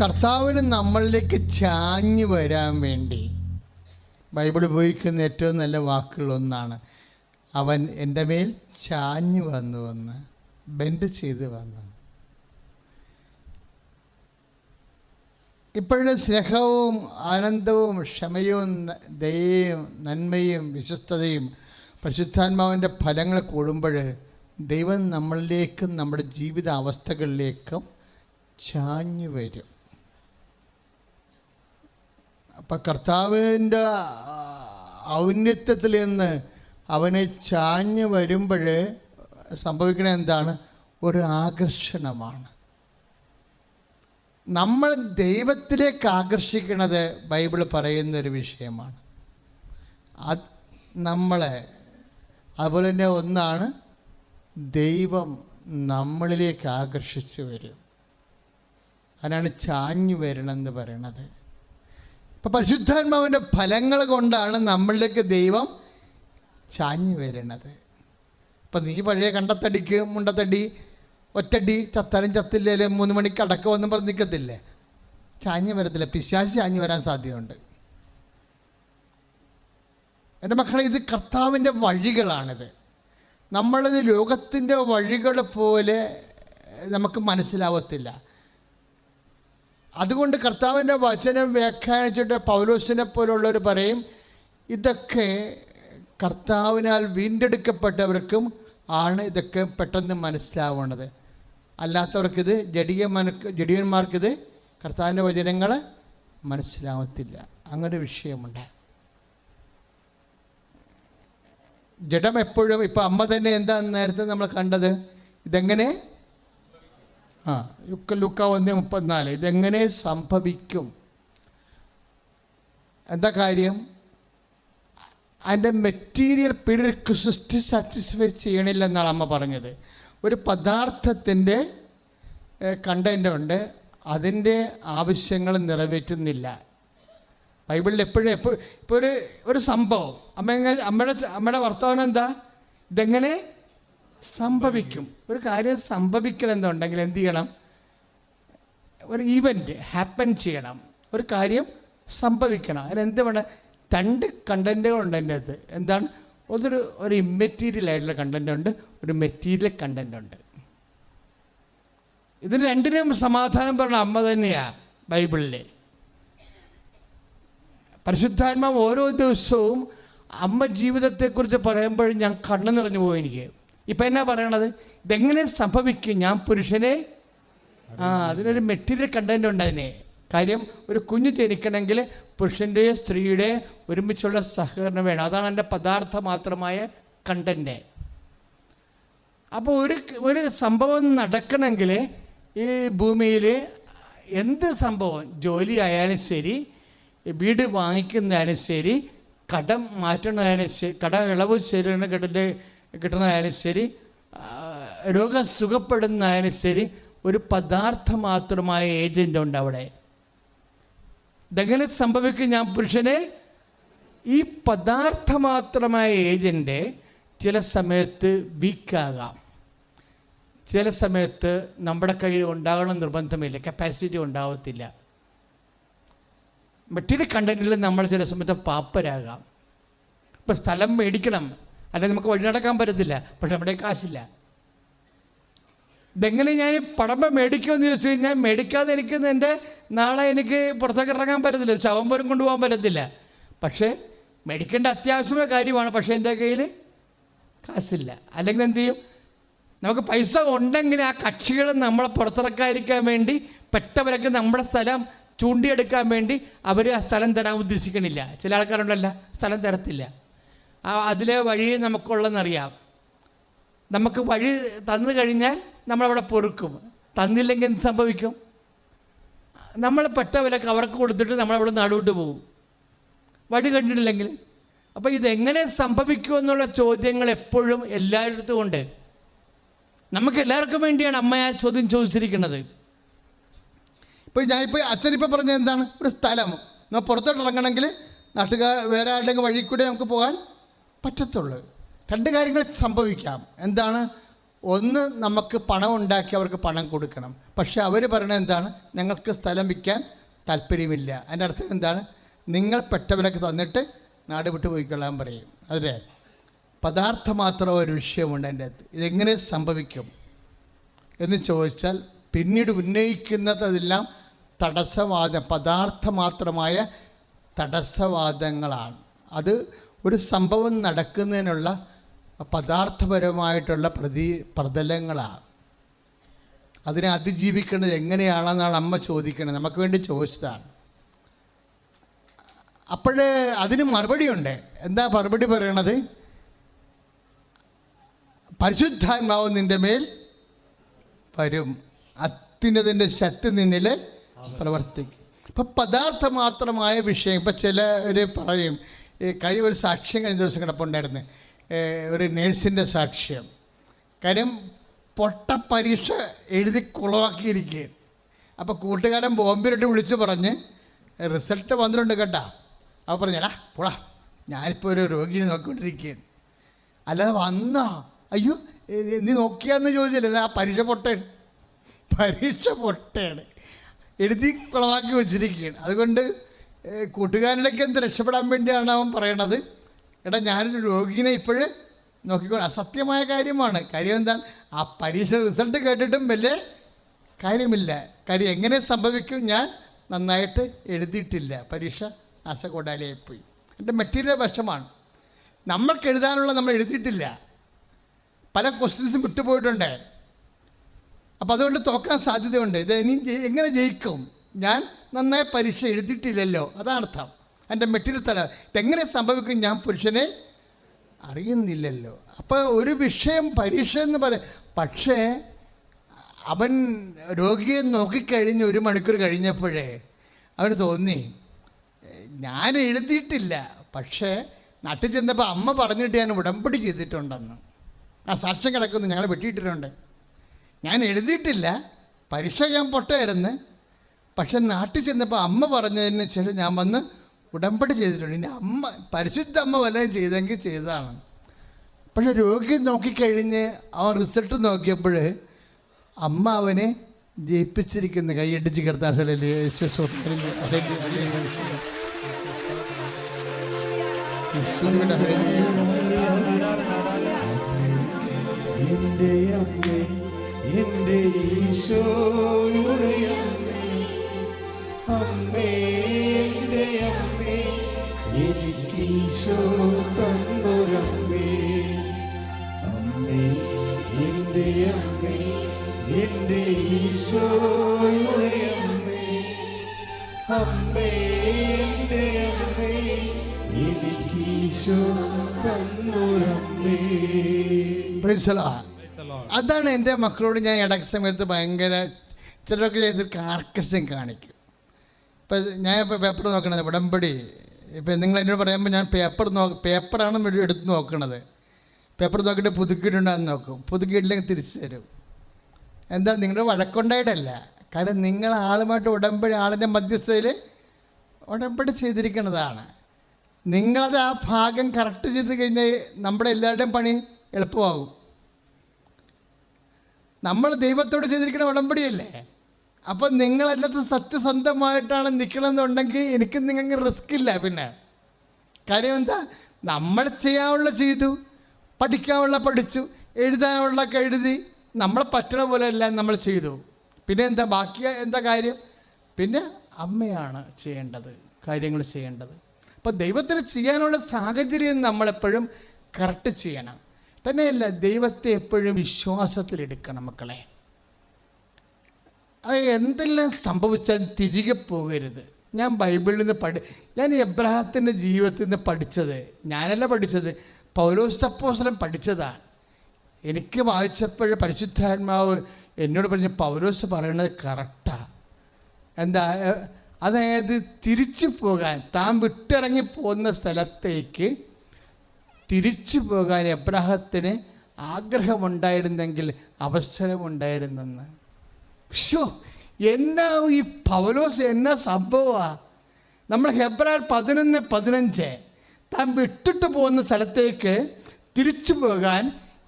കർത്താവിന് നമ്മളിലേക്ക് ചാഞ്ഞു വരാൻ വേണ്ടി ബൈബിൾ ഉപയോഗിക്കുന്ന ഏറ്റവും നല്ല വാക്കുകളൊന്നാണ്, അവൻ എൻ്റെ മേൽ ചാഞ്ഞു വന്ന് ബെൻഡ് ചെയ്ത് വന്നു. ഇപ്പോഴും സ്നേഹവും ആനന്ദവും ക്ഷമയും ദയയും നന്മയും വിശ്വസ്തതയും പരിശുദ്ധാത്മാവിൻ്റെ ഫലങ്ങൾ കൂടുമ്പോൾ ദൈവം നമ്മളിലേക്കും നമ്മുടെ ജീവിത അവസ്ഥകളിലേക്കും ചാഞ്ഞു വരും. അപ്പം കർത്താവിൻ്റെ ഔന്നത്യത്തിൽ നിന്ന് അവനെ ചാഞ്ഞു വരുമ്പോൾ സംഭവിക്കണത് എന്താണ്? ഒരു ആകർഷണമാണ്. നമ്മൾ ദൈവത്തിലേക്ക് ആകർഷിക്കുന്നത് ബൈബിൾ പറയുന്നൊരു വിഷയമാണ്. അത് നമ്മളെ അതുപോലെ തന്നെ ഒന്നാണ് ദൈവം നമ്മളിലേക്ക് ആകർഷിച്ചു വരും. അതിനാണ് ചാഞ്ഞു വരണമെന്ന് പറയണത്. ഇപ്പം പരിശുദ്ധാത്മാവിൻ്റെ ഫലങ്ങൾ കൊണ്ടാണ് നമ്മളിലേക്ക് ദൈവം ചാഞ്ഞു വരണത്. ഇപ്പം നീ പഴയ കണ്ടത്തടിക്ക് മുണ്ടത്തടി ഒറ്റടി ചത്താലും ചത്തില്ലേ 3 മണിക്ക് അടക്കമെന്നും പറഞ്ഞ് നിൽക്കത്തില്ലേ? ചാഞ്ഞു വരത്തില്ല. പിശാച് ചാഞ്ഞു വരാൻ സാധ്യതയുണ്ട്. എൻ്റെ മക്കളെ, ഇത് കർത്താവിൻ്റെ വഴികളാണിത്. നമ്മളിത് ലോകത്തിൻ്റെ വഴികൾ പോലെ നമുക്ക് മനസ്സിലാവത്തില്ല. അതുകൊണ്ട് കർത്താവിൻ്റെ വചനം വ്യാഖ്യാനിച്ചിട്ട് പൗലോസിനെ പോലുള്ളവർ പറയും, ഇതൊക്കെ കർത്താവിനാൽ വീണ്ടെടുക്കപ്പെട്ടവർക്കും ആണ് ഇതൊക്കെ പെട്ടെന്ന് മനസ്സിലാവേണ്ടത്. അല്ലാത്തവർക്കിത് ജഡിയന്മാർക്കിത് കർത്താവിൻ്റെ വചനങ്ങൾ മനസ്സിലാവത്തില്ല. അങ്ങനെ വിഷയമുണ്ട്. ജഡം എപ്പോഴും ഇപ്പം അമ്മ തന്നെ എന്താ നേരത്തെ നമ്മൾ കണ്ടത്, ഇതെങ്ങനെ ലൂക്ക 1:34 ഇതെങ്ങനെ സംഭവിക്കും? എന്താ കാര്യം? അതിൻ്റെ മെറ്റീരിയൽ പ്രീറിക്വിസിറ്റ് സാറ്റിസ്ഫൈ ചെയ്യണില്ലെന്നാണ് അമ്മ പറഞ്ഞത്. ഒരു പദാർത്ഥത്തിൻ്റെ കണ്ടൻ്റ് ഉണ്ട്, അതിൻ്റെ ആവശ്യങ്ങൾ നിറവേറ്റുന്നില്ല. ബൈബിളിൽ ഇപ്പോൾ ഒരു സംഭവം അമ്മയുടെ വർത്തമാനം എന്താ? ഇതെങ്ങനെ സംഭവിക്കും? ഒരു കാര്യം സംഭവിക്കണമെന്നുണ്ടെങ്കിൽ എന്ത് ചെയ്യണം? ഒരു ഈവൻറ്റ് ഹാപ്പൻ ചെയ്യണം. ഒരു കാര്യം സംഭവിക്കണം. അതിനെന്ത് വേണം? 2 കണ്ടൻറ്റുകളുണ്ട് എൻ്റെ അകത്ത്. എന്താണ്? ഒരു ഇമ്മെറ്റീരിയൽ ആയിട്ടുള്ള കണ്ടൻ്റ് ഉണ്ട്, ഒരു മെറ്റീരിയൽ കണ്ടൻ്റ് ഉണ്ട്. ഇതിന് രണ്ടിനും സമാധാനം പറഞ്ഞ അമ്മ തന്നെയാണ് ബൈബിളിൽ. പരിശുദ്ധാത്മാവ് ഓരോ ദിവസവും അമ്മ ജീവിതത്തെക്കുറിച്ച് പറയുമ്പോഴും ഞാൻ കണ്ണു നിറഞ്ഞു പോകും എനിക്ക്. ഇപ്പം എന്നാ പറയണത്? ഇതെങ്ങനെ സംഭവിക്കും? ഞാൻ പുരുഷനെ അതിനൊരു മെറ്റീരിയൽ കണ്ടൻ്റ് ഉണ്ട്. അതിനെ കാര്യം, ഒരു കുഞ്ഞ് ജനിക്കണമെങ്കിൽ പുരുഷൻ്റെയോ സ്ത്രീയുടെ ഒരുമിച്ചുള്ള സഹകരണം വേണം. അതാണ് എൻ്റെ പദാർത്ഥ മാത്രമായ കണ്ടൻ്റ്. അപ്പോൾ ഒരു സംഭവം നടക്കണമെങ്കിൽ ഈ ഭൂമിയിൽ എന്ത് സംഭവം, ജോലി ആയാലും ശരി, വീട് വാങ്ങിക്കുന്നതായാലും ശരി, കടം മാറ്റണതായാലും ശരി, കട ഇളവ് കിട്ടുന്നതായാലും ശരി, രോഗം സുഖപ്പെടുന്നതായാലും ശരി, ഒരു പദാർത്ഥ മാത്രമായ ഏജൻ്റ് ഉണ്ട് അവിടെ. ഇതെങ്ങനെ സംഭവിക്കും? ഞാൻ പുരുഷനെ ഈ പദാർത്ഥ മാത്രമായ ഏജൻ്റ് ചില സമയത്ത് വീക്കാകാം, ചില സമയത്ത് നമ്മുടെ കയ്യിൽ ഉണ്ടാകണം നിർബന്ധമില്ല, കപ്പാസിറ്റി ഉണ്ടാവത്തില്ല. മെറ്റീരിയൽ കണ്ടന്റിൽ നമ്മൾ ചില സമയത്ത് പാപ്പരാകാം. ഇപ്പം സ്ഥലം മേടിക്കണം, അല്ലെങ്കിൽ നമുക്ക് വഴി നടക്കാൻ പറ്റത്തില്ല, പക്ഷെ നമ്മുടെ കാശില്ല. ഇതെങ്ങനെ ഞാൻ പടമ്പ മേടിക്കുമെന്ന് ചോദിച്ചു കഴിഞ്ഞാൽ മേടിക്കാതെ എൻ്റെ നാളെ എനിക്ക് പുറത്തേക്ക് ഇറങ്ങാൻ പറ്റത്തില്ല, ശവം പോലും കൊണ്ടുപോകാൻ പറ്റത്തില്ല. പക്ഷേ മേടിക്കേണ്ട അത്യാവശ്യമായ കാര്യമാണ്, പക്ഷേ എൻ്റെ കയ്യിൽ കാശില്ല. അല്ലെങ്കിൽ എന്തു ചെയ്യും? നമുക്ക് പൈസ ഉണ്ടെങ്കിൽ ആ കക്ഷികൾ നമ്മളെ പുറത്തിറക്കാതിരിക്കാൻ വേണ്ടി പെട്ടവരൊക്കെ നമ്മുടെ സ്ഥലം ചൂണ്ടിയെടുക്കാൻ വേണ്ടി അവർ ആ സ്ഥലം തരാൻ ഉദ്ദേശിക്കണില്ല. ചില ആൾക്കാരുണ്ടല്ല, സ്ഥലം തരത്തില്ല. അതിലെ വഴി നമുക്കുള്ളതെന്നറിയാം. നമുക്ക് വഴി തന്നു കഴിഞ്ഞാൽ നമ്മളവിടെ പൊറുക്കും, തന്നില്ലെങ്കിൽ എന്ത് സംഭവിക്കും? നമ്മൾ പെട്ടവരൊക്കെ അവർക്ക് കൊടുത്തിട്ട് നമ്മളവിടെ നടുവിട്ട് പോകും, വഴി കണ്ടിട്ടില്ലെങ്കിൽ. അപ്പോൾ ഇതെങ്ങനെ സംഭവിക്കുമെന്നുള്ള ചോദ്യങ്ങൾ എപ്പോഴും എല്ലായിടത്തും ഉണ്ട്. നമുക്ക് എല്ലാവർക്കും വേണ്ടിയാണ് അമ്മ ആ ചോദ്യം ചോദിച്ചിരിക്കുന്നത്. ഇപ്പോൾ അച്ഛനിപ്പോൾ പറഞ്ഞത് എന്താണ്? ഒരു സ്ഥലം നമ്മൾ പുറത്തോട്ട് ഇറങ്ങണമെങ്കിൽ നാട്ടുകാർ വേറെ ആരുടെയെങ്കിലും വഴി കൂടെ നമുക്ക് പോകാൻ പറ്റത്തുള്ളൂ. 2 കാര്യങ്ങൾ സംഭവിക്കാം. എന്താണ്? ഒന്ന്, നമുക്ക് പണം ഉണ്ടാക്കി അവർക്ക് പണം കൊടുക്കണം. പക്ഷെ അവർ പറയണത് എന്താണ്? ഞങ്ങൾക്ക് സ്ഥലം വിൽക്കാൻ താല്പര്യമില്ല. അതിൻ്റെ അർത്ഥം എന്താണ്? നിങ്ങൾ പെട്ടവരൊക്കെ തന്നിട്ട് നാട് വിട്ട് പോയിക്കൊള്ളാൻ പറയും. അതെ, പദാർത്ഥം മാത്രം ഒരു വിഷയമുണ്ട് അതിൻ്റെ അകത്ത്. ഇതെങ്ങനെ സംഭവിക്കും എന്ന് ചോദിച്ചാൽ പിന്നീട് ഉന്നയിക്കുന്നതെല്ലാം തടസ്സവാദം, പദാർത്ഥമാത്രമായ തടസ്സവാദങ്ങളാണ്. അത് ഒരു സംഭവം നടക്കുന്നതിനുള്ള പദാർത്ഥപരമായിട്ടുള്ള പ്രതലങ്ങളാണ്. അതിനെ അതിജീവിക്കേണ്ടത് എങ്ങനെയാണെന്നാണ് അമ്മ ചോദിക്കുന്നത്, നമുക്ക് വേണ്ടി ചോദിച്ചതാണ്. അപ്പോഴേ അതിന് മറുപടിയുണ്ട്. എന്താ മറുപടി പറയണത്? പരിശുദ്ധാത്മാവ് നിൻ്റെ മേൽ വരും, അത്യുന്നതിൻ്റെ ശക്തി നിന്നിൽ പ്രവർത്തിക്കും. ഇപ്പം പദാർത്ഥമാത്രമായ വിഷയം. ഇപ്പം ചിലർ പറയും, കഴിഞ്ഞ ഒരു സാക്ഷ്യം കഴിഞ്ഞ ദിവസം കിടപ്പുണ്ടായിരുന്നു, ഒരു നേഴ്സിൻ്റെ സാക്ഷ്യം. കാര്യം പൊട്ട പരീക്ഷ എഴുതി കുളവാക്കിയിരിക്കുകയാണ്. അപ്പോൾ കൂട്ടുകാരൻ ബോംബെയിലോട്ട് വിളിച്ച് പറഞ്ഞ് റിസൾട്ട് വന്നിട്ടുണ്ട് കേട്ടാ. അപ്പോൾ പറഞ്ഞാടാ പോടാ, ഞാനിപ്പോൾ ഒരു രോഗിയെ നോക്കിക്കൊണ്ടിരിക്കുകയാണ്. അല്ലാതെ വന്നോ? അയ്യോ നീ നോക്കിയാന്ന് ചോദിച്ചില്ലേ, ആ പരീക്ഷ പൊട്ടയാണ്, എഴുതി കുളവാക്കി വെച്ചിരിക്കുകയാണ്. അതുകൊണ്ട് കൂട്ടുകാരനൊക്കെ എന്ത് രക്ഷപ്പെടാൻ വേണ്ടിയാണ് അവൻ പറയണത്, എടാ ഞാനൊരു രോഗിനെ ഇപ്പോഴേ നോക്കിക്കോ. അസത്യമായ കാര്യമാണ്. കാര്യം എന്താണ്? ആ പരീക്ഷ റിസൾട്ട് കേട്ടിട്ടും വലിയ കാര്യമില്ല. കാര്യം എങ്ങനെ സംഭവിക്കും? ഞാൻ നന്നായിട്ട് എഴുതിയിട്ടില്ല, പരീക്ഷ നാശകോടാലിയായിപ്പോയി. എൻ്റെ മെറ്റീരിയൽ വശമാണ്. നമ്മൾക്ക് എഴുതാനുള്ള നമ്മൾ എഴുതിയിട്ടില്ല, പല ക്വസ്റ്റ്യൻസും വിട്ടുപോയിട്ടുണ്ട്. അപ്പോൾ അതുകൊണ്ട് തോക്കാൻ സാധ്യതയുണ്ട്. ഇത് ഇനി എങ്ങനെ ജയിക്കും? ഞാൻ നന്നായി പരീക്ഷ എഴുതിയിട്ടില്ലല്ലോ, അതാണർത്ഥം. എൻ്റെ മെറ്റീരിയൽ തല ഇതെങ്ങനെ സംഭവിക്കും? ഞാൻ പുരുഷനെ അറിയുന്നില്ലല്ലോ. അപ്പോൾ ഒരു വിഷയം പരീക്ഷ എന്ന് പറയും. പക്ഷേ അവൻ രോഗിയെ നോക്കിക്കഴിഞ്ഞ് 1 മണിക്കൂർ കഴിഞ്ഞപ്പോഴേ അവന് തോന്നി ഞാൻ എഴുതിയിട്ടില്ല, പക്ഷേ നാട്ടിൽ ചെന്നപ്പോൾ അമ്മ പറഞ്ഞിട്ട് ഞാൻ ഉടമ്പടി ചെയ്തിട്ടുണ്ടെന്ന്. ആ സാക്ഷ്യം കിടക്കുന്നു, ഞങ്ങൾ വെട്ടിയിട്ടിട്ടുണ്ട്. ഞാൻ എഴുതിയിട്ടില്ല, പരീക്ഷ ഞാൻ പൊട്ടയായിരുന്നു, പക്ഷെ നാട്ടിൽ ചെന്നപ്പോൾ അമ്മ പറഞ്ഞതിന് ശേഷം ഞാൻ വന്ന് ഉടമ്പടി ചെയ്തിട്ടുണ്ട്. ഇനി അമ്മ, പരിശുദ്ധ അമ്മ വല്ലതും ചെയ്തെങ്കിൽ ചെയ്തതാണ്. പക്ഷെ രോഗി നോക്കിക്കഴിഞ്ഞ് അവൻ റിസൾട്ട് നോക്കിയപ്പോൾ അമ്മ അവനെ ജയിപ്പിച്ചിരിക്കുന്നു. കൈയടിച്ച് കിടത്താൻ സ്ഥലല്ലേ എൻ്റെ അമ്മേ, എൻ്റെ ഈശോയുടെ അമ്മേ, എൻ്റെ അമ്മേ, എനിക്ക് ഈശോ തന്നൊരമ്മേ. അമ്മേ, എൻ്റെ അമ്മേ, എൻ്റെ ഈശോയുടെ അമ്മേ, അമ്മേ, എൻ്റെ അമ്മേ, എനിക്ക് ഈശോ തന്നൊരമ്മേ. അതാണ് എൻ്റെ മക്കളോട് ഞാൻ ഇടയ്ക്ക് സമയത്ത് ഭയങ്കര ചിലരൊക്കെ ചെയ്ത് കാർക്കശ്യം കാണിക്കും. ഇപ്പം ഞാൻ ഇപ്പോൾ പേപ്പർ നോക്കണത് ഉടമ്പടി, ഇപ്പം നിങ്ങൾ എന്നോട് പറയുമ്പോൾ ഞാൻ പേപ്പറാണ് എടുത്ത് നോക്കണത്. പേപ്പർ നോക്കിയിട്ട് പുതുക്കിയിട്ടുണ്ടെന്ന് നോക്കും, പുതുക്കിയിട്ടില്ലെങ്കിൽ തിരിച്ചു തരും. എന്താ? നിങ്ങളുടെ വഴക്കുണ്ടായിട്ടല്ല, കാരണം നിങ്ങൾ ആളുമായിട്ട് ഉടമ്പടി, ആളിൻ്റെ മധ്യസ്ഥയിൽ ഉടമ്പടി ചെയ്തിരിക്കുന്നതാണ്. നിങ്ങളത് ആ ഭാഗം കറക്റ്റ് ചെയ്ത് കഴിഞ്ഞാൽ നമ്മുടെ എല്ലാവരുടെയും പണി എളുപ്പമാകും. നമ്മൾ ദൈവത്തോട് ചെയ്തിരിക്കുന്ന ഉടമ്പടിയല്ലേ. അപ്പം നിങ്ങളല്ലാത്ത സത്യസന്ധമായിട്ടാണ് നിൽക്കണമെന്നുണ്ടെങ്കിൽ എനിക്ക് നിങ്ങൾക്ക് റിസ്ക് ഇല്ല. പിന്നെ കാര്യം എന്താ? നമ്മൾ ചെയ്യാനുള്ള ചെയ്തു, പഠിക്കാനുള്ള പഠിച്ചു, എഴുതാനുള്ള എഴുതി, നമ്മളെ പറ്റണ പോലെ എല്ലാം നമ്മൾ ചെയ്തു. പിന്നെ എന്താ ബാക്കി? എന്താ കാര്യം? പിന്നെ അമ്മയാണ് ചെയ്യേണ്ടത്, കാര്യങ്ങൾ ചെയ്യേണ്ടത്. അപ്പോൾ ദൈവത്തിന് ചെയ്യാനുള്ള സാഹചര്യം നമ്മളെപ്പോഴും കറക്റ്റ് ചെയ്യണം. തന്നെയല്ല, ദൈവത്തെ എപ്പോഴും വിശ്വാസത്തിലെടുക്കണം മക്കളെ. അത് എന്തെല്ലാം സംഭവിച്ചാൽ തിരികെ പോകരുത്. ഞാൻ ബൈബിളിൽ നിന്ന് ഞാൻ എബ്രഹാത്തിൻ്റെ ജീവിതത്തിൽ നിന്ന് പഠിച്ചത് ഞാനല്ല പഠിച്ചത്, പൗലോസ് അപ്പോസ്തലൻ പഠിച്ചതാണ്. എനിക്ക് വായിച്ചപ്പോൾ പരിശുദ്ധാത്മാവ് എന്നോട് പറഞ്ഞ് പൗലോസ് പറയണത് കറക്റ്റാണ്. എന്താ? അതായത് തിരിച്ചു പോകാൻ, താൻ വിട്ടിറങ്ങി പോകുന്ന സ്ഥലത്തേക്ക് തിരിച്ചു പോകാൻ എബ്രഹാത്തിന് ആഗ്രഹമുണ്ടായിരുന്നെങ്കിൽ അവസരമുണ്ടായിരുന്നെന്ന്. എന്നാ ഈ പൗലോസ് എന്നാ സംഭവമാണ്? നമ്മൾ ഹെബ്രായർ 11:15 താൻ വിട്ടിട്ട് പോകുന്ന സ്ഥലത്തേക്ക് തിരിച്ചു പോകാൻ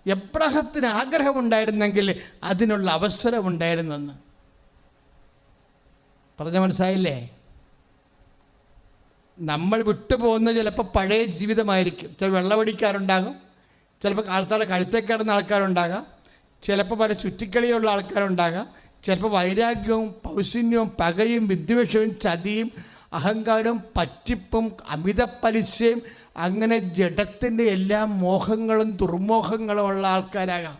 എബ്രഹത്തിന് ആഗ്രഹമുണ്ടായിരുന്നെങ്കിൽ അതിനുള്ള അവസരമുണ്ടായിരുന്നെന്ന്. പറഞ്ഞ മനസ്സിലായില്ലേ? നമ്മൾ വിട്ടുപോകുന്ന ചിലപ്പോൾ പഴയ ജീവിതമായിരിക്കും. ചില വെള്ളമടിക്കാറുണ്ടാകും, ചിലപ്പോൾ ആൾക്കാരുടെ കഴുത്തേക്കറുന്ന ആൾക്കാരുണ്ടാകാം, ചിലപ്പോൾ പല ചുറ്റിക്കളിയുള്ള ആൾക്കാരുണ്ടാകാം, ചിലപ്പോൾ വൈരാഗ്യവും പൗശന്യവും പകയും വിദ്വേഷവും ചതിയും അഹങ്കാരവും പറ്റിപ്പും അമിത പലിശയും അങ്ങനെ ജഡത്തിൻ്റെ എല്ലാ മോഹങ്ങളും ദുർമോഹങ്ങളും ഉള്ള ആൾക്കാരാകാം.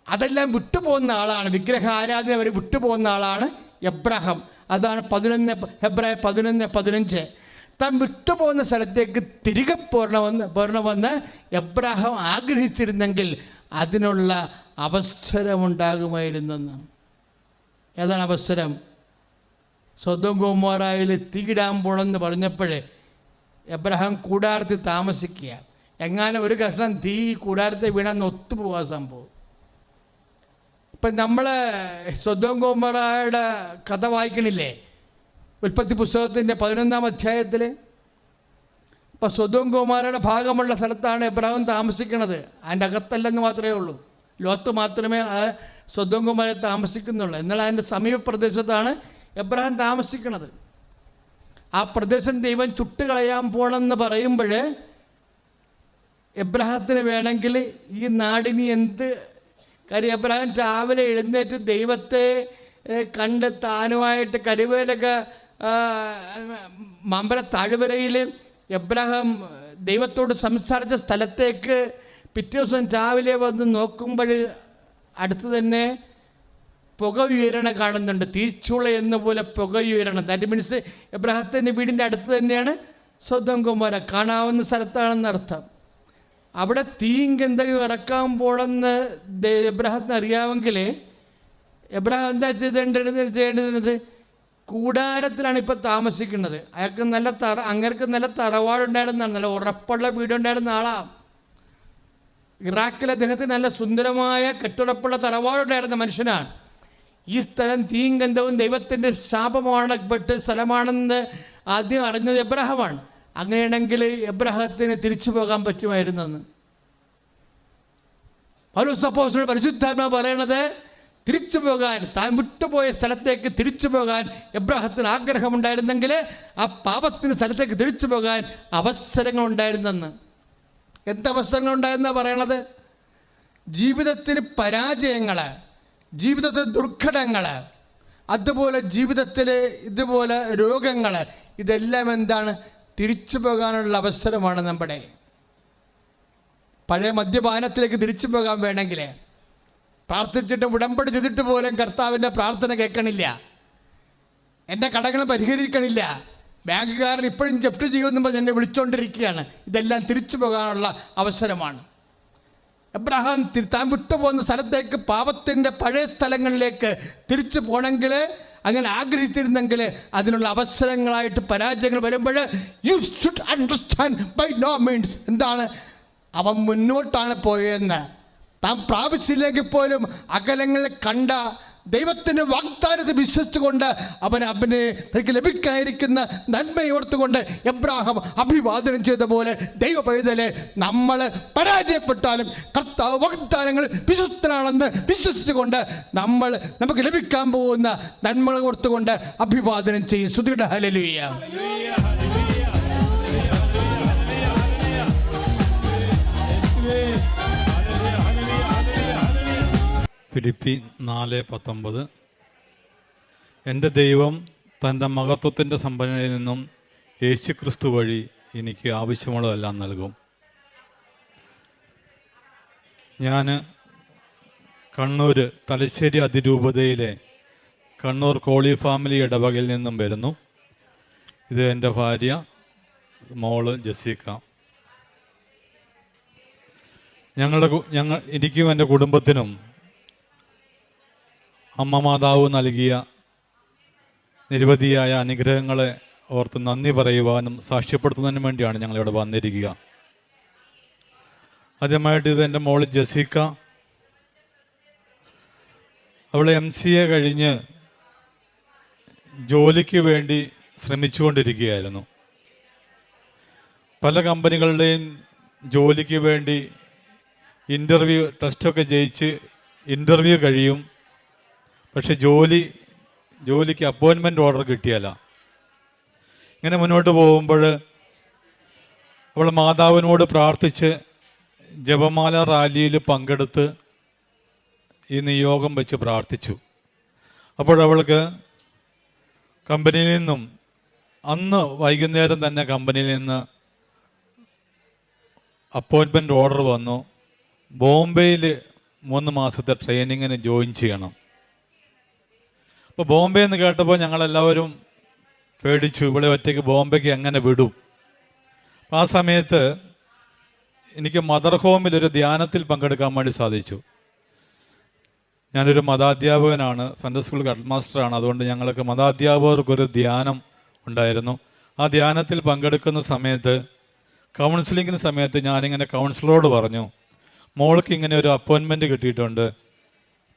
അതെല്ലാം വിട്ടുപോകുന്ന ആളാണ്, വിഗ്രഹ ആരാധന വരെ വിട്ടുപോകുന്ന ആളാണ് എബ്രഹാം. അതാണ് 11:15 താൻ വിട്ടുപോകുന്ന സ്ഥലത്തേക്ക് തിരികെ പോരണമെന്ന് എബ്രഹാം ആഗ്രഹിച്ചിരുന്നെങ്കിൽ അതിനുള്ള അവസരമുണ്ടാകുമായിരുന്നെന്ന്. ഏതാണ് അവസരം? സൊദോം ഗൊമോറയിൽ തീയിടാൻ പോണമെന്ന് പറഞ്ഞപ്പോഴേ എബ്രഹാം കൂടാരത്തിൽ താമസിക്കുക. എങ്ങാനും ഒരു കഷ്ണം തീ കൂടാരത്തിൽ വീണാന്ന് ഒത്തുപോകാൻ സംഭവം. ഇപ്പം നമ്മൾ സൊദോം ഗൊമോറയുടെ കഥ വായിക്കണില്ലേ ഉൽപ്പത്തി പുസ്തകത്തിൻ്റെ 11-ാം അധ്യായത്തിൽ? ഇപ്പം സൊദോം ഗൊമോറയുടെ ഭാഗമുള്ള സ്ഥലത്താണ് എബ്രഹാം താമസിക്കുന്നത്. അതിൻ്റെ അകത്തല്ലെന്ന് മാത്രമേ ഉള്ളൂ. ലോത്ത് മാത്രമേ സൊദോം ഗൊമോറയിൽ താമസിക്കുന്നുള്ളൂ. എന്നാൽ അതിൻ്റെ സമീപ പ്രദേശത്താണ് എബ്രഹാം താമസിക്കുന്നത്. ആ പ്രദേശം ദൈവം ചുട്ടുകളയാൻ പോകണമെന്ന് പറയുമ്പോൾ എബ്രഹാത്തിന് വേണമെങ്കിൽ ഈ നാടിനി എന്ത് കാര്യം, എബ്രഹാം രാവിലെ എഴുന്നേറ്റ് ദൈവത്തെ കണ്ട് താനുമായിട്ട് കരുവേലൊക്കെ മമ്പര താഴ്വരയിൽ എബ്രഹാം ദൈവത്തോട് സംസാരിച്ച സ്ഥലത്തേക്ക് പിറ്റേ ദിവസം രാവിലെ വന്ന് നോക്കുമ്പോൾ അടുത്ത് തന്നെ പുക ഉയരണ കാണുന്നുണ്ട്. തീച്ചൂള എന്ന പോലെ പുക ഉയരണം. ദാറ്റ് മീൻസ് എബ്രഹാത്തിൻ്റെ വീടിൻ്റെ അടുത്ത് തന്നെയാണ് സൊദോം ഗൊമോറ. കാണാവുന്ന സ്ഥലത്താണെന്ന് അർത്ഥം. അവിടെ തീയും എന്തെങ്കിലും ഇറക്കാൻ പോണെന്ന് എബ്രഹാത്തിന് അറിയാമെങ്കിൽ എബ്രഹാം എന്താ ചെയ്യേണ്ടത്? കൂടാരത്തിലാണ് ഇപ്പം താമസിക്കുന്നത്. അയാൾക്ക് അങ്ങേർക്ക് നല്ല തറവാടുണ്ടായിരുന്നതാണ്, നല്ല ഉറപ്പുള്ള വീടുണ്ടായിരുന്ന ആളാണ്. ഇറാഖിൽ അദ്ദേഹത്തിന് നല്ല സുന്ദരമായ കെട്ടുറപ്പുള്ള തറവാടുണ്ടായിരുന്ന മനുഷ്യനാണ്. ഈ സ്ഥലം തീയും ഗന്ധവും ദൈവത്തിൻ്റെ ശാപമാണപ്പെട്ട് സ്ഥലമാണെന്ന് ആദ്യം അറിഞ്ഞത് എബ്രഹാമാണ്. അങ്ങനെയാണെങ്കിൽ എബ്രഹാത്തിന് തിരിച്ചു പോകാൻ പറ്റുമായിരുന്നെന്ന് പൗലോസ് അപ്പോസ്തലൻ പരിശുദ്ധാത്മാവ് പറയണത്. തിരിച്ചു പോകാൻ, താൻ വിട്ടുപോയ സ്ഥലത്തേക്ക് തിരിച്ചു പോകാൻ എബ്രഹാത്തിന് ആഗ്രഹമുണ്ടായിരുന്നെങ്കിൽ ആ പാപത്തിന് സ്ഥലത്തേക്ക് തിരിച്ചു പോകാൻ അവസരങ്ങളുണ്ടായിരുന്നെന്ന്. എന്തവസരങ്ങളുണ്ടായെന്നാണ് പറയണത്? ജീവിതത്തിന് പരാജയങ്ങൾ, ജീവിതത്തിൽ ദുർഘടങ്ങൾ, അതുപോലെ ജീവിതത്തിൽ ഇതുപോലെ രോഗങ്ങൾ, ഇതെല്ലാം എന്താണ്? തിരിച്ചു പോകാനുള്ള അവസരമാണ്. നമ്മുടെ പഴയ മദ്യപാനത്തിലേക്ക് തിരിച്ചു പോകാൻ വേണമെങ്കിൽ പ്രാർത്ഥിച്ചിട്ടും ഉടമ്പടി ചെയ്തിട്ട് പോലും കർത്താവിൻ്റെ പ്രാർത്ഥന കേൾക്കണില്ല, എൻ്റെ കടകൾ പരിഹരിക്കണില്ല, ബാങ്കുകാരൻ ഇപ്പോഴും ജപ്തി ചെയ്യുമെന്ന് പറഞ്ഞ് എന്നെ വിളിച്ചുകൊണ്ടിരിക്കുകയാണ്. ഇതെല്ലാം തിരിച്ചു പോകാനുള്ള അവസരമാണ്. എബ്രഹാം താൻ വിട്ടുപോകുന്ന സ്ഥലത്തേക്ക്, പാപത്തിൻ്റെ പഴയ സ്ഥലങ്ങളിലേക്ക് തിരിച്ചു പോകണമെങ്കിൽ, അങ്ങനെ ആഗ്രഹിച്ചിരുന്നെങ്കിൽ അതിനുള്ള അവസരങ്ങളായിട്ട് പരാജയങ്ങൾ വരുമ്പോൾ you should understand by no means എന്താണ് അവൻ മുന്നോട്ടാണ് പോയതെന്ന്. താൻ പ്രാപിച്ചില്ലെങ്കിൽ പോലും അകലങ്ങളിൽ കണ്ട ദൈവത്തിൻ്റെ വാഗ്ദാനത്തെ വിശ്വസിച്ചുകൊണ്ട് അവന് ലഭിക്കാതിരിക്കുന്ന നന്മയോർത്തുകൊണ്ട് എബ്രഹാം അഭിവാദനം ചെയ്ത പോലെ ദൈവ പൈതലെ നമ്മൾ പരാജയപ്പെട്ടാലും കർത്താവ് വാഗ്ദാനങ്ങൾ വിശ്വസ്തനാണെന്ന് വിശ്വസിച്ചുകൊണ്ട് നമുക്ക് ലഭിക്കാൻ പോകുന്ന നന്മകൾ ഓർത്തുകൊണ്ട് അഭിവാദനം ചെയ്യും. സ്തുതിയുടെ ഹല്ലേലൂയ. ഫിലിപ്പി 4:19 എൻ്റെ ദൈവം തൻ്റെ മഹത്വത്തിൻ്റെ സമ്പന്നതയിൽ നിന്നും യേശുക്രിസ്തു വഴി എനിക്ക് ആവശ്യമുള്ളതെല്ലാം നൽകും. ഞാൻ കണ്ണൂർ തലശ്ശേരി അതിരൂപതയിലെ കണ്ണൂർ കോളി ഫാമിലി ഇടവകയിൽ നിന്നും വരുന്നു. ഇത് എൻ്റെ ഭാര്യ മോള് ജസീക്ക. എനിക്കും എൻ്റെ കുടുംബത്തിനും അമ്മ മാതാവ് നൽകിയ നിരവധിയായ അനുഗ്രഹങ്ങളെ ഓർത്ത് നന്ദി പറയുവാനും സാക്ഷ്യപ്പെടുത്തുന്നതിന് വേണ്ടിയാണ് ഞങ്ങളിവിടെ വന്നിരിക്കുക. ആദ്യമായിട്ട് ഇത് എൻ്റെ മോള് ജസീക്ക. അവൾ MCA കഴിഞ്ഞ് ജോലിക്ക് വേണ്ടി ശ്രമിച്ചുകൊണ്ടിരിക്കുകയായിരുന്നു. പല കമ്പനികളുടെയും ജോലിക്ക് വേണ്ടി ടെസ്റ്റൊക്കെ ജയിച്ച് ഇൻ്റർവ്യൂ കഴിയും. പക്ഷെ ജോലിക്ക് അപ്പോയിൻമെൻ്റ് ഓർഡർ കിട്ടിയല്ല. ഇങ്ങനെ മുന്നോട്ട് പോകുമ്പോൾ അവൾ മാതാവിനോട് പ്രാർത്ഥിച്ച് ജപമാല റാലിയിൽ പങ്കെടുത്ത് ഈ നിയോഗം വെച്ച് പ്രാർത്ഥിച്ചു. അപ്പോഴവൾക്ക് കമ്പനിയിൽ നിന്നും അന്ന് വൈകുന്നേരം തന്നെ കമ്പനിയിൽ നിന്ന് അപ്പോയിൻമെൻ്റ് ഓർഡർ വന്നു. ബോംബെയിൽ 3 മാസത്തെ ട്രെയിനിങ്ങിന് ജോയിൻ ചെയ്യണം. അപ്പോൾ ബോംബെ എന്ന് കേട്ടപ്പോൾ ഞങ്ങളെല്ലാവരും പേടിച്ചു. ഇവിടെ ഒറ്റയ്ക്ക് ബോംബെക്ക് എങ്ങനെ വിടും? അപ്പോൾ ആ സമയത്ത് എനിക്ക് മദർ ഹോമിൽ ഒരു ധ്യാനത്തിൽ പങ്കെടുക്കാൻ വേണ്ടി സാധിച്ചു. ഞാനൊരു മതാധ്യാപകനാണ്, സൺഡേ സ്കൂൾ ഹെഡ് മാസ്റ്ററാണ്. അതുകൊണ്ട് ഞങ്ങൾക്ക് മതാധ്യാപകർക്കൊരു ധ്യാനം ഉണ്ടായിരുന്നു. ആ ധ്യാനത്തിൽ പങ്കെടുക്കുന്ന സമയത്ത്, കൗൺസിലിങ്ങിന് സമയത്ത് ഞാനിങ്ങനെ കൗൺസിലറോട് പറഞ്ഞു, മോൾക്ക് ഇങ്ങനെ ഒരു അപ്പോയിൻമെൻറ്റ് കിട്ടിയിട്ടുണ്ട്,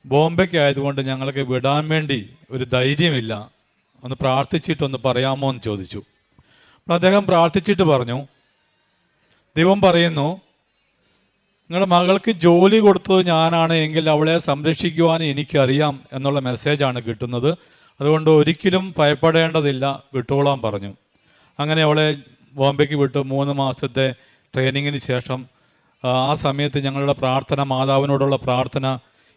ബോംബെക്ക് ആയതുകൊണ്ട് ഞങ്ങൾക്ക് വിടാൻ വേണ്ടി ഒരു ധൈര്യമില്ല, ഒന്ന് പ്രാർത്ഥിച്ചിട്ടൊന്ന് പറയാമോ എന്ന് ചോദിച്ചു. അപ്പോൾ അദ്ദേഹം പ്രാർത്ഥിച്ചിട്ട് പറഞ്ഞു, ദൈവം പറയുന്നു, നിങ്ങളുടെ മകൾക്ക് ജോലി കൊടുത്തത് ഞാനാണ് എങ്കിൽ അവളെ സംരക്ഷിക്കുവാൻ എനിക്കറിയാം എന്നുള്ള മെസ്സേജാണ് കിട്ടുന്നത്. അതുകൊണ്ട് ഒരിക്കലും ഭയപ്പെടേണ്ടതില്ല, വിട്ടോളാൻ പറഞ്ഞു. അങ്ങനെ അവളെ ബോംബെക്ക് വിട്ടു. 3 മാസത്തെ ട്രെയിനിങ്ങിന് ശേഷം ആ സമയത്ത് ഞങ്ങളുടെ പ്രാർത്ഥന, മാതാവിനോടുള്ള പ്രാർത്ഥന,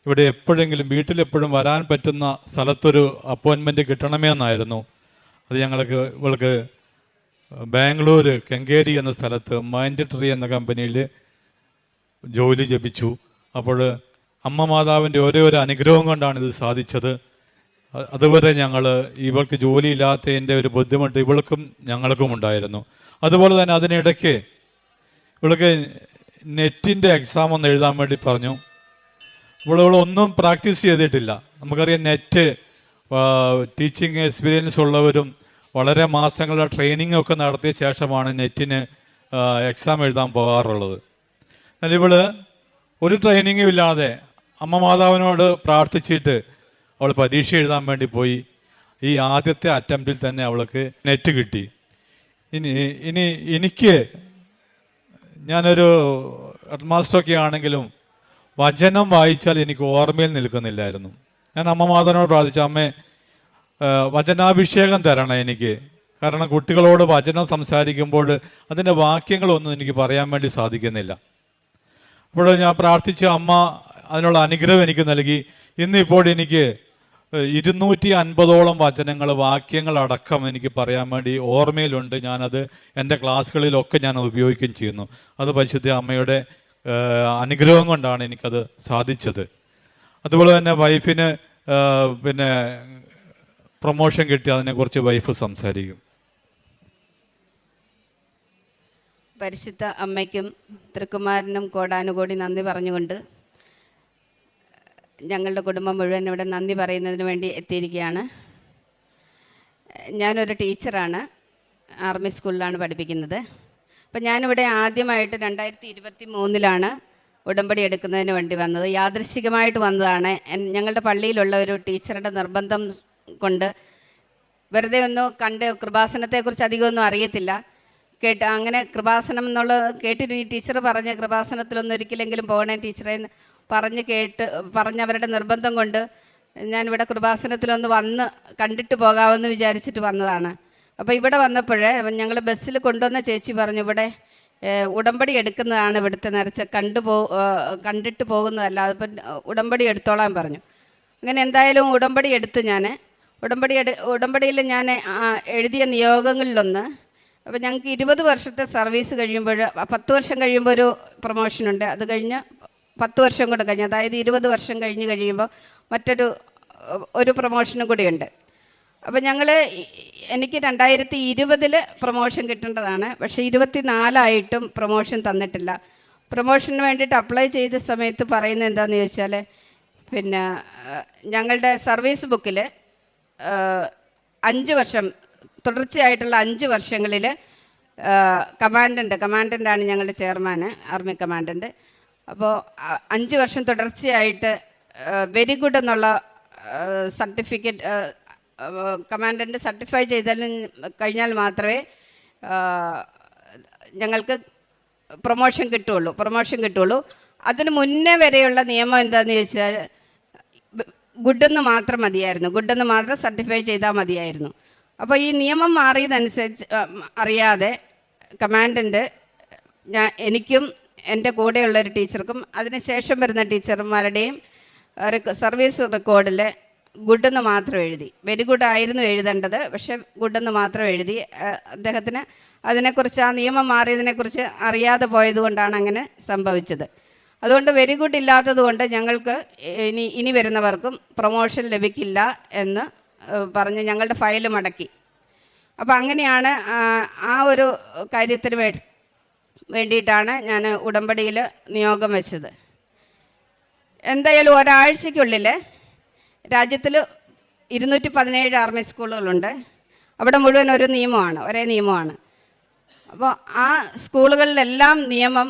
ഇവിടെ എപ്പോഴെങ്കിലും വീട്ടിലെപ്പോഴും വരാൻ പറ്റുന്ന സ്ഥലത്തൊരു അപ്പോയിൻമെൻറ്റ് കിട്ടണമേ എന്നായിരുന്നു. അത് ഇവൾക്ക് ബാംഗ്ലൂർ കെങ്കേരി എന്ന സ്ഥലത്ത് മൈൻഡ് ട്രീ എന്ന കമ്പനിയിൽ ജോലി ലഭിച്ചു. അപ്പോൾ അമ്മ മാതാവിൻ്റെ ഓരോ അനുഗ്രഹം കൊണ്ടാണ് ഇത് സാധിച്ചത്. അതുവരെ ഇവൾക്ക് ജോലിയില്ലാത്തതിൻ്റെ ഒരു ബുദ്ധിമുട്ട് ഇവൾക്കും ഞങ്ങൾക്കും ഉണ്ടായിരുന്നു. അതുപോലെ തന്നെ അതിനിടയ്ക്ക് ഇവൾക്ക് നെറ്റിൻ്റെ എക്സാം ഒന്ന് എഴുതാൻ വേണ്ടി പറഞ്ഞു. ഇവളൊന്നും പ്രാക്ടീസ് ചെയ്തിട്ടില്ല. നമുക്കറിയാം, നെറ്റ് ടീച്ചിങ് എക്സ്പീരിയൻസ് ഉള്ളവരും വളരെ മാസങ്ങളുടെ ട്രെയിനിങ് ഒക്കെ നടത്തിയ ശേഷമാണ് നെറ്റിന് എക്സാം എഴുതാൻ പോകാറുള്ളത്. എന്നാൽ ഇവള് ഒരു ട്രെയിനിങ്ങും ഇല്ലാതെ അമ്മ മാതാവിനോട് പ്രാർത്ഥിച്ചിട്ട് അവൾ പരീക്ഷ എഴുതാൻ വേണ്ടി പോയി. ഈ ആദ്യത്തെ അറ്റംപ്റ്റിൽ തന്നെ അവൾക്ക് നെറ്റ് കിട്ടി. എനിക്ക് ഞാനൊരു ഹെഡ് മാസ്റ്ററൊക്കെ ആണെങ്കിലും വചനം വായിച്ചാൽ എനിക്ക് ഓർമ്മയിൽ നിൽക്കുന്നില്ലായിരുന്നു. ഞാൻ അമ്മ മാതാവിനോട് പ്രാർത്ഥിച്ചു, അമ്മേ വചനാഭിഷേകം തരണം എനിക്ക്. കാരണം കുട്ടികളോട് വചനം സംസാരിക്കുമ്പോൾ അതിൻ്റെ വാക്യങ്ങളൊന്നും എനിക്ക് പറയാൻ വേണ്ടി സാധിക്കുന്നില്ല. അപ്പോൾ ഞാൻ പ്രാർത്ഥിച്ച അമ്മ അതിനുള്ള അനുഗ്രഹം എനിക്ക് നൽകി. ഇന്നിപ്പോൾ എനിക്ക് 250ഓളം വചനങ്ങൾ, വാക്യങ്ങളടക്കം എനിക്ക് പറയാൻ വേണ്ടി ഓർമ്മയിലുണ്ട്. ഞാനത് എൻ്റെ ക്ലാസ്സുകളിലൊക്കെ ഞാൻ ഉപയോഗിക്കുകയും ചെയ്യുന്നു. അത് പരിശുദ്ധ അമ്മയുടെ അനുഗ്രഹം കൊണ്ടാണ് എനിക്കത് സാധിച്ചത്. അതുപോലെ തന്നെ വൈഫിന് പ്രൊമോഷൻ കിട്ടി. അതിനെക്കുറിച്ച് വൈഫ് സംസാരിക്കും. പരിശുദ്ധ അമ്മയ്ക്കും തൃക്കുമാരനും കോടാനുകോടി നന്ദി പറഞ്ഞുകൊണ്ട് ഞങ്ങളുടെ കുടുംബം മുഴുവൻ ഇവിടെ നന്ദി പറയുന്നതിന് വേണ്ടി എത്തിയിരിക്കുകയാണ്. ഞാനൊരു ടീച്ചറാണ്, ആർമി സ്കൂളിലാണ് പഠിപ്പിക്കുന്നത്. അപ്പം ഞാനിവിടെ ആദ്യമായിട്ട് 2023 ഉടമ്പടി എടുക്കുന്നതിന് വേണ്ടി വന്നത്. യാദൃശ്ചികമായിട്ട് വന്നതാണ്. ഞങ്ങളുടെ പള്ളിയിലുള്ള ഒരു ടീച്ചറുടെ നിർബന്ധം കൊണ്ട് വെറുതെ ഒന്ന് കണ്ട്, കൃപാസനത്തെക്കുറിച്ച് അധികമൊന്നും അറിയത്തില്ല, അങ്ങനെ കൃപാസനം എന്നുള്ളത് കേട്ടിട്ട് ഈ ടീച്ചർ പറഞ്ഞ് കൃപാസനത്തിലൊന്നും ഒരിക്കലെങ്കിലും പോകണേ ടീച്ചറെ പറഞ്ഞവരുടെ നിർബന്ധം കൊണ്ട് ഞാനിവിടെ കൃപാസനത്തിലൊന്ന് വന്ന് കണ്ടിട്ട് പോകാമെന്ന് വിചാരിച്ചിട്ട് വന്നതാണ്. അപ്പോൾ ഇവിടെ വന്നപ്പോഴേ ഞങ്ങൾ ബസ്സിൽ കൊണ്ടുവന്ന ചേച്ചി പറഞ്ഞു, ഇവിടെ ഉടമ്പടി എടുക്കുന്നതാണ് ഇവിടുത്തെ നേർച്ച, കണ്ടിട്ട് പോകുന്നതല്ല, അതിപ്പം ഉടമ്പടി എടുത്തോളാൻ പറഞ്ഞു. അങ്ങനെ എന്തായാലും ഉടമ്പടി എടുത്തു. ഉടമ്പടിയിൽ ഞാൻ എഴുതിയ നിയോഗങ്ങളിലൊന്ന്, അപ്പോൾ ഞങ്ങൾക്ക് 20 വർഷത്തെ സർവീസ് കഴിയുമ്പോൾ 10 വർഷം കഴിയുമ്പോൾ ഒരു പ്രൊമോഷനുണ്ട്. അത് കഴിഞ്ഞ് 10 വർഷം കൂടെ കഴിഞ്ഞ്, അതായത് 20 വർഷം കഴിയുമ്പോൾ ഒരു പ്രൊമോഷനും കൂടിയുണ്ട്. അപ്പോൾ എനിക്ക് 2020 പ്രൊമോഷൻ കിട്ടേണ്ടതാണ്. പക്ഷേ 24 പ്രൊമോഷൻ തന്നിട്ടില്ല. പ്രൊമോഷന് വേണ്ടിയിട്ട് അപ്ലൈ ചെയ്ത സമയത്ത് പറയുന്നത് എന്താണെന്ന് ചോദിച്ചാൽ, ഞങ്ങളുടെ സർവീസ് ബുക്കിൽ 5 വർഷം തുടർച്ചയായിട്ടുള്ള 5 വർഷങ്ങളിൽ കമാൻഡൻ്റാണ് ഞങ്ങളുടെ ചെയർമാൻ, ആർമി കമാൻഡൻ്റ്. അപ്പോൾ 5 വർഷം തുടർച്ചയായിട്ട് വെരി ഗുഡ് എന്നുള്ള സർട്ടിഫിക്കറ്റ് കമാൻഡൻ്റ് സർട്ടിഫൈ കഴിഞ്ഞാൽ മാത്രമേ ഞങ്ങൾക്ക് പ്രൊമോഷൻ കിട്ടുള്ളൂ. അതിന് മുന്നേ വരെയുള്ള നിയമം എന്താണെന്ന് ചോദിച്ചാൽ ഗുഡെന്ന് മാത്രം മതിയായിരുന്നു, ഗുഡെന്ന് മാത്രം സർട്ടിഫൈ ചെയ്താൽ മതിയായിരുന്നു. അപ്പോൾ ഈ നിയമം മാറിയതനുസരിച്ച് അറിയാതെ കമാൻഡൻറ്റ് എനിക്കും എൻ്റെ കൂടെയുള്ളൊരു ടീച്ചർക്കും അതിനുശേഷം വരുന്ന ടീച്ചർമാരുടെയും സർവീസ് റെക്കോർഡിൽ ഗുഡെന്ന് മാത്രം എഴുതി. വെരി ഗുഡ് ആയിരുന്നു എഴുതേണ്ടത്, പക്ഷെ ഗുഡെന്ന് മാത്രം എഴുതി. അദ്ദേഹത്തിന് അതിനെക്കുറിച്ച്, ആ നിയമം മാറിയതിനെക്കുറിച്ച് അറിയാതെ പോയതുകൊണ്ടാണ് അങ്ങനെ സംഭവിച്ചത്. അതുകൊണ്ട് വെരി ഗുഡ് ഇല്ലാത്തത് കൊണ്ട് ഞങ്ങൾക്ക് ഇനി വരുന്നവർക്കും പ്രൊമോഷൻ ലഭിക്കില്ല എന്ന് പറഞ്ഞ് ഞങ്ങളുടെ ഫയൽ മടക്കി. അപ്പോൾ അങ്ങനെയാണ് ആ ഒരു കാര്യത്തിന് വേണ്ടിയിട്ടാണ് ഞാൻ ഉടമ്പടിയിൽ നിയോഗം വെച്ചത്. എന്തായാലും ഒരാഴ്ചയ്ക്കുള്ളിൽ രാജ്യത്തിൽ 217 ആർമി സ്കൂളുകളുണ്ട്. അവിടെ മുഴുവൻ ഒരേ നിയമമാണ്. അപ്പോൾ ആ സ്കൂളുകളിലെല്ലാം നിയമം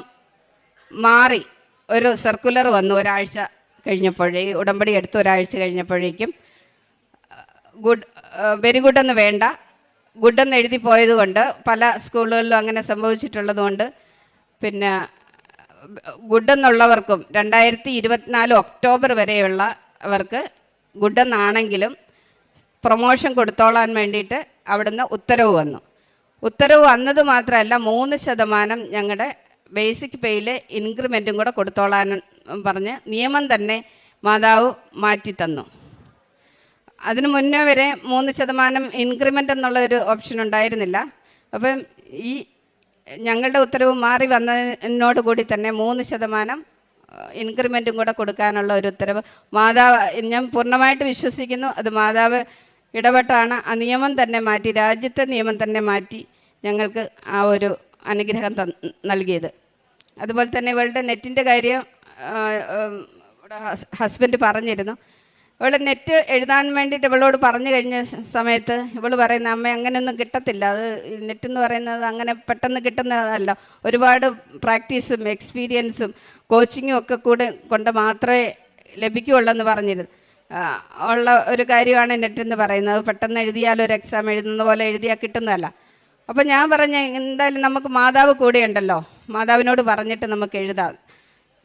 മാറി ഒരു സർക്കുലർ വന്നു ഒരാഴ്ച ഉടമ്പടി എടുത്ത് ഒരാഴ്ച കഴിഞ്ഞപ്പോഴേക്കും വെരി ഗുഡ് എന്ന് വേണ്ട, ഗുഡെന്ന് എഴുതി പോയതുകൊണ്ട് പല സ്കൂളുകളിലും അങ്ങനെ സംഭവിച്ചിട്ടുള്ളത് കൊണ്ട് പിന്നെ ഗുഡെന്നുള്ളവർക്കും 2024 ഒക്ടോബർ വരെയുള്ളവർക്ക് ഗുഡെന്നാണെങ്കിലും പ്രൊമോഷൻ കൊടുത്തോളാൻ വേണ്ടിയിട്ട് അവിടുന്ന് ഉത്തരവ് വന്നു. ഉത്തരവ് വന്നത് മാത്രമല്ല 3% ഞങ്ങളുടെ ബേസിക് പേയിൽ ഇൻക്രിമെൻറ്റും കൂടെ കൊടുത്തോളാൻ പറഞ്ഞ് നിയമം തന്നെ മാതാവ് മാറ്റിത്തന്നു. അതിന് മുന്നേ വരെ 3% ഇൻക്രിമെൻ്റ് എന്നുള്ളൊരു ഓപ്ഷൻ ഉണ്ടായിരുന്നില്ല. അപ്പം ഈ ഞങ്ങളുടെ ഉത്തരവ് മാറി വന്നതിനോട് കൂടി തന്നെ 3% ഇൻക്രിമെൻറ്റും കൂടെ കൊടുക്കാനുള്ള ഒരു ഉത്തരവ് മാതാവ്, ഞാൻ പൂർണ്ണമായിട്ട് വിശ്വസിക്കുന്നു അത് മാതാവ് ഇടപെട്ടാണ് ആ നിയമം തന്നെ മാറ്റി, രാജ്യത്തെ നിയമം തന്നെ മാറ്റി ഞങ്ങൾക്ക് ആ ഒരു അനുഗ്രഹം നൽകിയത്. അതുപോലെ തന്നെ ഇവളുടെ നെറ്റിൻ്റെ കാര്യം ഹസ്ബൻഡ് പറഞ്ഞിരുന്നു. ഇവൾ നെറ്റ് എഴുതാൻ വേണ്ടിയിട്ട് ഇവളോട് പറഞ്ഞു കഴിഞ്ഞ സമയത്ത് ഇവൾ പറയുന്ന, അമ്മ അങ്ങനെയൊന്നും കിട്ടത്തില്ല, അത് നെറ്റെന്ന് പറയുന്നത് അങ്ങനെ പെട്ടെന്ന് കിട്ടുന്നതല്ല, ഒരുപാട് പ്രാക്ടീസും എക്സ്പീരിയൻസും കോച്ചിങ്ങും ഒക്കെ കൂടെ കൊണ്ട് മാത്രമേ ലഭിക്കുകയുള്ളൂ എന്ന് പറഞ്ഞിരുന്നു. ഉള്ള ഒരു കാര്യമാണ് നെറ്റെന്ന് പറയുന്നത്. പെട്ടെന്ന് എഴുതിയാൽ ഒരു എക്സാം എഴുതുന്ന പോലെ എഴുതിയാൽ കിട്ടുന്നതല്ല. അപ്പോൾ ഞാൻ പറഞ്ഞ, എന്തായാലും നമുക്ക് മാതാവ് കൂടെയുണ്ടല്ലോ, മാതാവിനോട് പറഞ്ഞിട്ട് നമുക്ക് എഴുതാം,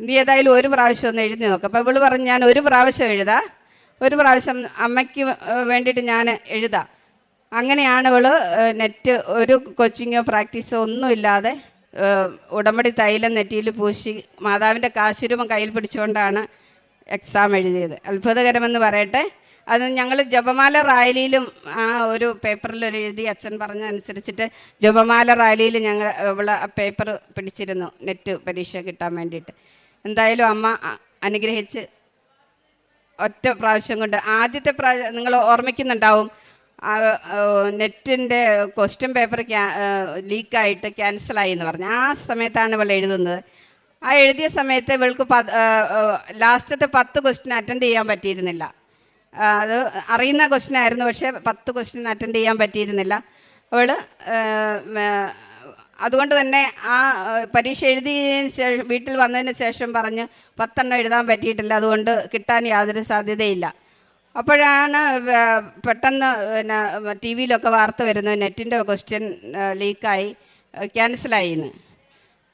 നീ ഏതായാലും ഒരു പ്രാവശ്യം ഒന്ന് എഴുതി നോക്കാം. അപ്പോൾ ഇവൾ പറഞ്ഞു, ഞാൻ ഒരു പ്രാവശ്യം എഴുതാം, ഒരു പ്രാവശ്യം അമ്മയ്ക്ക് വേണ്ടിയിട്ട് ഞാൻ എഴുതാം. അങ്ങനെയാണ് ഇവൾ നെറ്റ് ഒരു കോച്ചിങ്ങോ പ്രാക്ടീസോ ഒന്നുമില്ലാതെ ഉടമ്പടി തൈലം നെറ്റിയിൽ പൂശി മാതാവിൻ്റെ കാശുരൂപം കയ്യിൽ പിടിച്ചുകൊണ്ടാണ് എക്സാം എഴുതിയത്. അത്ഭുതകരമെന്ന് പറയട്ടെ. അത് ഞങ്ങൾ ജപമാല റാലിയിലും ആ ഒരു പേപ്പറിൽ എഴുതി, അച്ഛൻ പറഞ്ഞ അനുസരിച്ചിട്ട് ജപമാല റാലിയിൽ ഞങ്ങൾ ഇവിടെ പേപ്പർ പിടിച്ചിരുന്നു നെറ്റ് പരീക്ഷ കിട്ടാൻ വേണ്ടിയിട്ട്. എന്തായാലും അമ്മ അനുഗ്രഹിച്ച് ഒറ്റ പ്രാവശ്യം കൊണ്ട്, ആദ്യത്തെ പ്രാവശ്യം നിങ്ങൾ ഓർമ്മിക്കുന്നുണ്ടാവും, നെറ്റിൻ്റെ ക്വസ്റ്റ്യൻ പേപ്പർ ലീക്കായിട്ട് ക്യാൻസലായി എന്ന് പറഞ്ഞു. ആ സമയത്താണ് ഇവൾ എഴുതുന്നത്. ആ എഴുതിയ സമയത്ത് ഇവൾക്ക് ലാസ്റ്റത്തെ 10 ക്വസ്റ്റ്യൻ അറ്റൻഡ് ചെയ്യാൻ പറ്റിയിരുന്നില്ല. അത് അറിയുന്ന ക്വസ്റ്റ്യൻ ആയിരുന്നു, പക്ഷേ 10 ക്വസ്റ്റ്യൻ അറ്റൻഡ് ചെയ്യാൻ പറ്റിയിരുന്നില്ല അവൾ. അതുകൊണ്ട് തന്നെ ആ പരീക്ഷ എഴുതിയതിന് ശേഷം വീട്ടിൽ വന്നതിന് ശേഷം പറഞ്ഞ് 10 എഴുതാൻ പറ്റിയിട്ടില്ല, അതുകൊണ്ട് കിട്ടാൻ യാതൊരു സാധ്യതയില്ല. അപ്പോഴാണ് പെട്ടെന്ന് പിന്നെ ടി വിയിലൊക്കെ വാർത്ത വരുന്നത്, നെറ്റിൻ്റെ ക്വസ്റ്റ്യൻ ലീക്കായി ക്യാൻസലായിന്ന്.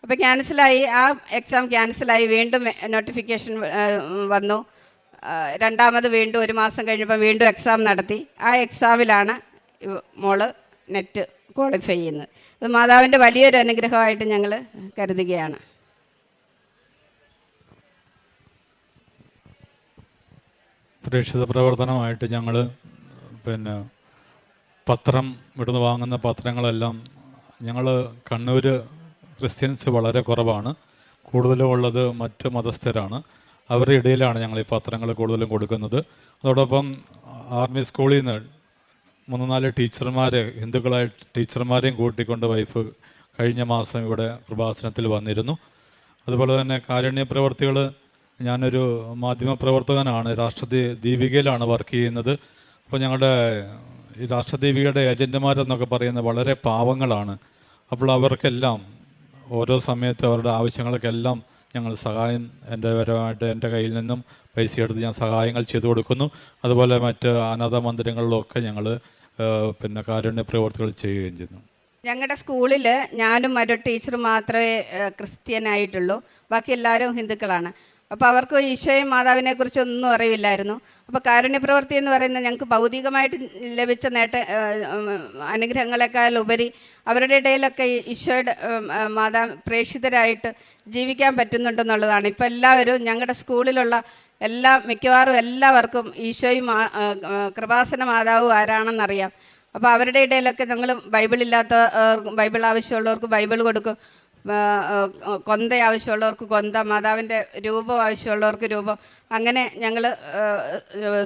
അപ്പോൾ ക്യാൻസലായി, ആ എക്സാം ക്യാൻസലായി. വീണ്ടും നോട്ടിഫിക്കേഷൻ വന്നു. രണ്ടാമത് വീണ്ടും 1 മാസം കഴിഞ്ഞപ്പോൾ വീണ്ടും എക്സാം നടത്തി. ആ എക്സാമിലാണ് മോള് നെറ്റ് ക്വാളിഫൈ ചെയ്യുന്നത്. അത് മാതാവിൻ്റെ വലിയൊരു അനുഗ്രഹമായിട്ട് ഞങ്ങൾ കരുതുകയാണ്. പ്രേക്ഷിത പ്രവർത്തനമായിട്ട് ഞങ്ങൾ പിന്നെ പത്രം ഇവിടുന്ന് വാങ്ങുന്ന പത്രങ്ങളെല്ലാം, ഞങ്ങൾ കണ്ണൂർ ക്രിസ്ത്യൻസ് വളരെ കുറവാണ്, കൂടുതലും ഉള്ളത് മറ്റ് മതസ്ഥരാണ്. അവരുടെ ഇടയിലാണ് ഞങ്ങൾ ഈ പത്രങ്ങൾ കൂടുതലും കൊടുക്കുന്നത്. അതോടൊപ്പം ആർമി സ്കൂളിൽ നിന്ന് 3-4 ടീച്ചർമാരെ, ഹിന്ദുക്കളായ ടീച്ചർമാരെയും കൂട്ടിക്കൊണ്ട് വൈഫ് കഴിഞ്ഞ മാസം ഇവിടെ കൃപാസനത്തിൽ വന്നിരുന്നു. അതുപോലെ തന്നെ കാരുണ്യ പ്രവർത്തികൾ, ഞാനൊരു മാധ്യമപ്രവർത്തകനാണ്, രാഷ്ട്രദീപികയിലാണ് വർക്ക് ചെയ്യുന്നത്. അപ്പോൾ ഞങ്ങളുടെ ഈ രാഷ്ട്രദീപികയുടെ ഏജൻറ്റുമാരെന്നൊക്കെ പറയുന്നത് വളരെ പാവങ്ങളാണ്. അപ്പോൾ അവർക്കെല്ലാം ഓരോ സമയത്ത് അവരുടെ ആവശ്യങ്ങൾക്കെല്ലാം ഞങ്ങൾ സഹായം എൻ്റെ പരമായിട്ട് എൻ്റെ കയ്യിൽ നിന്നും പൈസ എടുത്ത് ഞാൻ സഹായങ്ങൾ ചെയ്തു കൊടുക്കുന്നു. അതുപോലെ മറ്റ് അനാഥ മന്ദിരങ്ങളിലൊക്കെ ഞങ്ങൾ പിന്നെ കാരുണ്യ പ്രവർത്തികൾ ചെയ്യുകയും ചെയ്യുന്നു. ഞങ്ങളുടെ സ്കൂളിൽ ഞാനും ഒരു ടീച്ചറും മാത്രമേ ക്രിസ്ത്യനായിട്ടുള്ളൂ, ബാക്കി എല്ലാവരും ഹിന്ദുക്കളാണ്. അപ്പോൾ അവർക്ക് ഈശോയും മാതാവിനെക്കുറിച്ചൊന്നും അറിവില്ലായിരുന്നു. അപ്പോൾ കാരുണ്യപ്രവൃത്തി എന്ന് പറയുന്നത് ഞങ്ങൾക്ക് ഭൗതികമായിട്ട് ലഭിച്ച അനുഗ്രഹങ്ങളെക്കാൾ ഉപരി അവരുടെ ഇടയിലൊക്കെ ഈശോയുടെ പ്രേക്ഷിതരായിട്ട് ജീവിക്കാൻ പറ്റുന്നുണ്ടെന്നുള്ളതാണ്. ഇപ്പോൾ എല്ലാവരും ഞങ്ങളുടെ സ്കൂളിലുള്ള മിക്കവാറും എല്ലാവർക്കും ഈശോയും കൃപാസന മാതാവും ആരാണെന്നറിയാം. അപ്പോൾ അവരുടെ ഇടയിലൊക്കെ ഞങ്ങൾ ബൈബിളില്ലാത്ത ബൈബിൾ ആവശ്യമുള്ളവർക്ക് ബൈബിൾ കൊടുക്കും, കൊന്ത ആവശ്യമുള്ളവർക്ക് കൊന്ത, മാതാവിൻ്റെ രൂപം ആവശ്യമുള്ളവർക്ക് രൂപം. അങ്ങനെ ഞങ്ങൾ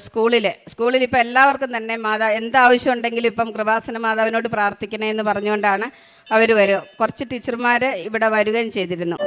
സ്കൂളിൽ ഇപ്പോൾ എല്ലാവർക്കും തന്നെ എന്താവശ്യം ഉണ്ടെങ്കിലും ഇപ്പം കൃപാസന മാതാവിനോട് പ്രാർത്ഥിക്കണേ എന്ന് പറഞ്ഞുകൊണ്ടാണ് അവർ വരും. കുറച്ച് ടീച്ചർമാർ ഇവിടെ വരികയും ചെയ്തിരുന്നു.